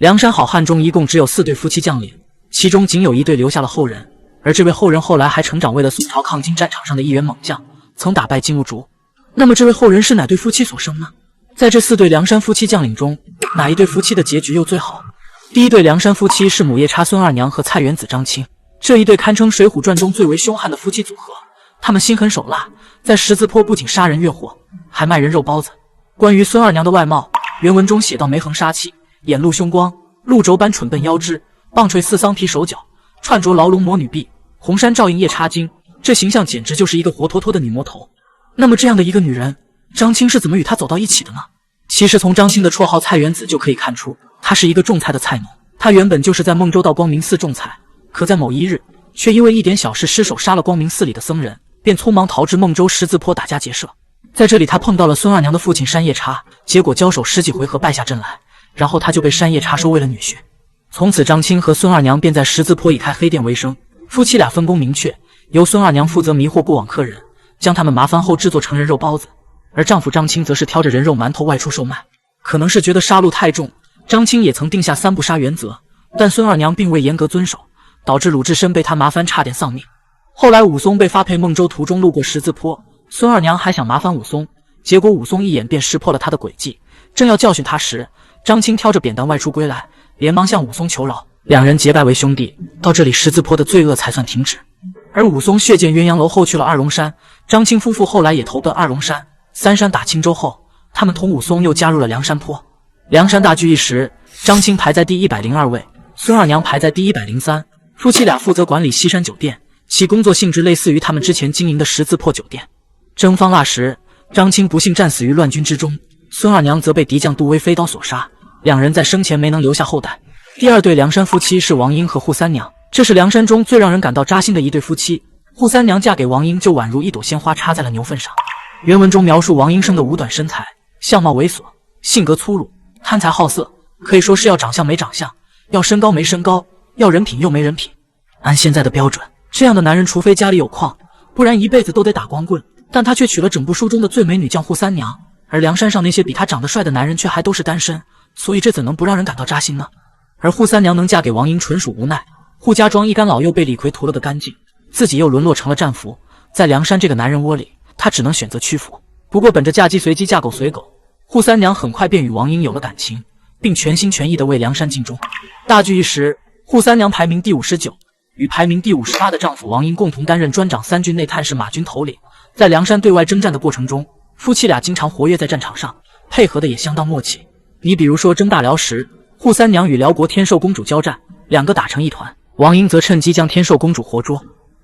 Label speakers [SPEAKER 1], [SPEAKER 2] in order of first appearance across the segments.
[SPEAKER 1] 梁山好汉中一共只有4对夫妻将领，其中仅有1对留下了后人，而这位后人后来还成长为了宋朝抗金战场上的一员猛将，曾打败金兀术。那么这位后人是哪对夫妻所生呢？在这4对梁山夫妻将领中，哪一对夫妻的结局又最好？第一对梁山夫妻是母夜叉孙二娘和蔡元子张青，这一对堪称《水浒传》中最为凶悍的夫妻组合。他们心狠手辣，在十字坡不仅杀人越货，还卖人肉包子。关于孙二娘的外貌，原文中写道：眉横杀气，眼露凶光，鹿轴般蠢笨腰肢，棒槌似桑皮手脚，串着牢笼魔女臂，红衫照映夜叉精。这形象简直就是一个活脱脱的女魔头。那么这样的一个女人，张青是怎么与她走到一起的呢？其实从张青的绰号蔡元子就可以看出，她是一个种菜的菜农。她原本就是在孟州道光明寺种菜，可在某一日，却因为一点小事失手杀了光明寺里的僧人，便匆忙逃至孟州十字坡打家劫舍。在这里，他碰到了孙二娘的父亲山夜叉，结果交手10几回合败下阵来，然后他就被山夜叉收为了女婿。从此，张青和孙二娘便在十字坡以开黑店为生。夫妻俩分工明确，由孙二娘负责迷惑过往客人，将他们麻烦后制作成人肉包子，而丈夫张青则是挑着人肉馒头外出售卖。可能是觉得杀戮太重，张青也曾定下3不杀原则，但孙二娘并未严格遵守，导致鲁智深被他麻烦差点丧命。后来武松被发配孟州途中路过十字坡，孙二娘还想麻烦武松，结果武松一眼便识破了他的诡计，正要教训他时，张青挑着扁担外出归来，连忙向武松求饶，两人结拜为兄弟。到这里，十字坡的罪恶才算停止。而武松血溅鸳鸯楼后去了二龙山，张青夫妇后来也投奔二龙山。3山打青州后，他们同武松又加入了梁山坡。梁山大聚一时，张青排在第102位，孙二娘排在第103。夫妻俩负责管理西山酒店，其工作性质类似于他们之前经营的十字坡酒店。征方腊时，张青不幸战死于乱军之中，孙二娘则被敌将杜威飞刀所杀，两人在生前没能留下后代。第二对梁山夫妻是王英和扈三娘，这是梁山中最让人感到扎心的一对夫妻。扈三娘嫁给王英就宛如一朵鲜花插在了牛粪上。原文中描述王英生的五短身材，相貌猥琐，性格粗鲁，贪财好色，可以说是要长相没长相，要身高没身高，要人品又没人品。按现在的标准，这样的男人除非家里有矿，不然一辈子都得打光棍。但他却娶了整部书中的最美女将扈三娘，而梁山上那些比他长得帅的男人却还都是单身，所以这怎能不让人感到扎心呢？而扈三娘能嫁给王英纯属无奈，扈家庄一干老幼被李逵屠了个干净，自己又沦落成了战俘，在梁山这个男人窝里，他只能选择屈服。不过本着嫁鸡随鸡嫁狗随狗，扈三娘很快便与王英有了感情，并全心全意地为梁山尽忠。大聚一时，扈三娘排名第59，与排名第58的丈夫王英共同担任专掌3郡内探视马军头领。在梁山对外征战的过程中，夫妻俩经常活跃在战场上，配合的也相当默契。你比如说征大辽时，扈三娘与辽国天寿公主交战，两个打成一团，王英则趁机将天寿公主活捉。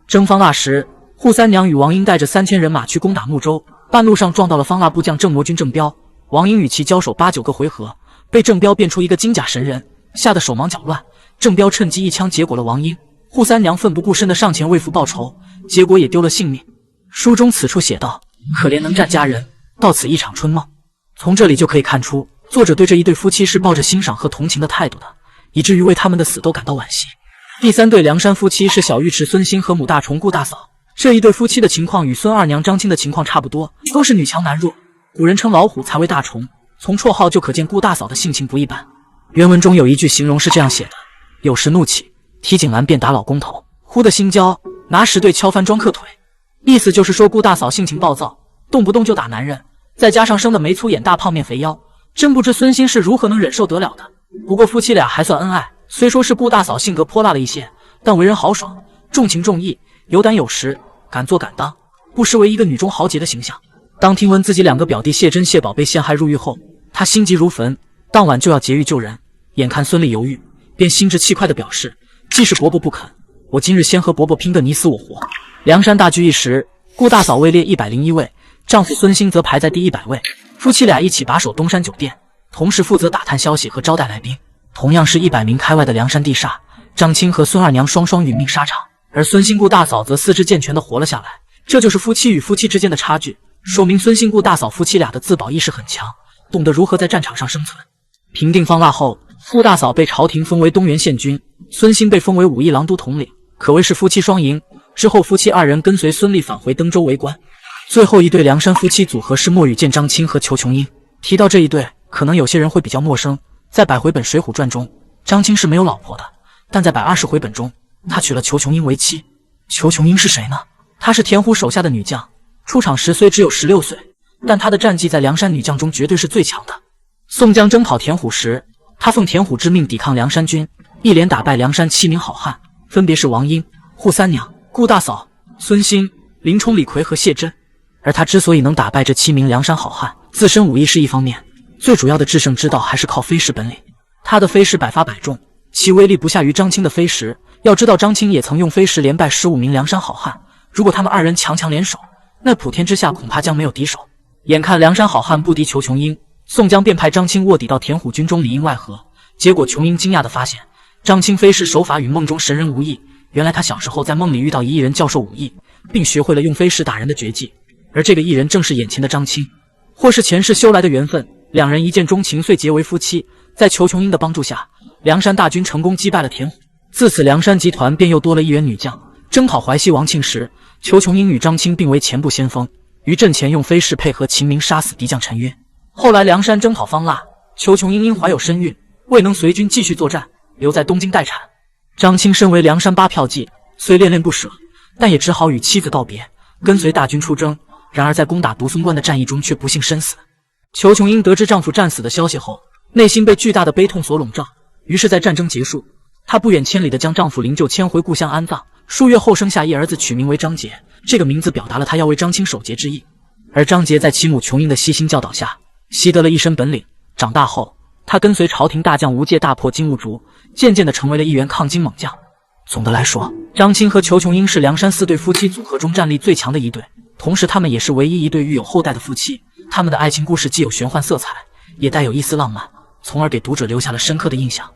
[SPEAKER 1] 征方腊时，扈三娘与王英带着3000人马去攻打睦州，半路上撞到了方腊部将郑魔军郑彪，王英与其交手8、9个回合，被郑彪变出一个金甲神人，吓得手忙脚乱。郑彪趁机一枪结果了王英，扈三娘奋不顾身地上前为父报仇，结果也丢了性命。书中此处写道：可怜能战佳人，到此一场春梦。从这里就可以看出，作者对这一对夫妻是抱着欣赏和同情的态度的，以至于为他们的死都感到惋惜。第3对梁山夫妻是小尉迟孙兴和母大虫顾大嫂，这一对夫妻的情况与孙二娘张青的情况差不多，都是女强男弱。古人称老虎才为大虫，从绰号就可见顾大嫂的性情不一般。原文中有一句形容是这样写的：有时怒气，提井栏便打老公头，忽的心焦，拿石对敲翻庄客腿。意思就是说顾大嫂性情暴躁，动不动就打男人，再加上生的眉粗眼大胖面肥腰，真不知孙兴是如何能忍受得了的。不过夫妻俩还算恩爱，虽说是顾大嫂性格泼辣了一些，但为人豪爽，重情重义，有胆有识，敢做敢当，不失为一个女中豪杰的形象。当听闻自己2个表弟谢珍、谢宝被陷害入狱后，他心急如焚，当晚就要劫狱救人。眼看孙俪犹豫，便心直气快地表示：既是伯伯不肯，我今日先和伯伯拼个你死我活。梁山大聚一时，顾大嫂位列101位，丈夫孙兴则排在第100位。夫妻俩一起把守东山酒店，同时负责打探消息和招待来宾。同样是100名开外的梁山地煞，张青和孙二娘双双殒命沙场，而孙兴顾大嫂则四肢健全地活了下来。这就是夫妻与夫妻之间的差距，说明孙兴顾大嫂夫妻俩的自保意识很强，懂得如何在战场上生存。平定方腊后，顾大嫂被朝廷封为东原县君，孙兴被封为武义郎都统领，可谓是夫妻双赢。之后夫妻2人跟随孙俪返回登州为官。最后一对梁山夫妻组合是莫羽见张青和裘琼英。提到这一对，可能有些人会比较陌生，在百回本《水浒传》中，张青是没有老婆的，但在120回本中，他娶了裘琼英为妻。裘琼英是谁呢？她是田虎手下的女将，出场时虽只有16岁，但她的战绩在梁山女将中绝对是最强的。宋江征讨田虎时，他奉田虎之命抵抗梁山军，一连打败梁山7名好汉，分别是王英、扈三娘、顾大嫂、孙兴、林冲、李逵和谢真。而他之所以能打败这7名梁山好汉，自身武艺是一方面，最主要的制胜之道还是靠飞石本领。他的飞石百发百中，其威力不下于张青的飞石。要知道张青也曾用飞石连败15名梁山好汉，如果他们2人强联手，那普天之下恐怕将没有敌手。眼看梁山好汉不敌裘琼英，宋江便派张青卧底到田虎军中里应外合。结果琼英惊讶地发现，张青飞石手法与梦中神人无异，原来他小时候在梦里遇到一艺人教授武艺，并学会了用飞石打人的绝技，而这个艺人正是眼前的张青。或是前世修来的缘分，两人一见钟情，遂结为夫妻。在裘琼英的帮助下，梁山大军成功击败了田虎。自此梁山集团便又多了一员女将。征讨淮西王庆时，裘琼英与张青并为前部先锋，于阵前用飞石配合秦明杀死敌将陈约。后来梁山征讨方腊，裘琼英因怀有身孕，未能随军继续作战，留在东京待产。张青身为梁山8票骑，虽恋恋不舍，但也只好与妻子道别，跟随大军出征。然而在攻打独松关的战役中却不幸身死。裘琼英得知丈夫战死的消息后，内心被巨大的悲痛所笼罩，于是在战争结束，她不远千里地将丈夫灵柩迁回故乡安葬。数月后生下一儿子，取名为张杰，这个名字表达了她要为张青守节之意。而张杰在其母琼英的悉心教导下，习得了一身本领。长大后，他跟随朝廷大将吴介大破金兀术，渐渐地成为了一员抗金猛将。总的来说，张青和裘琼英是梁山4对夫妻组合中战力最强的一对，同时他们也是唯一一对育有后代的夫妻。他们的爱情故事既有玄幻色彩，也带有一丝浪漫，从而给读者留下了深刻的印象。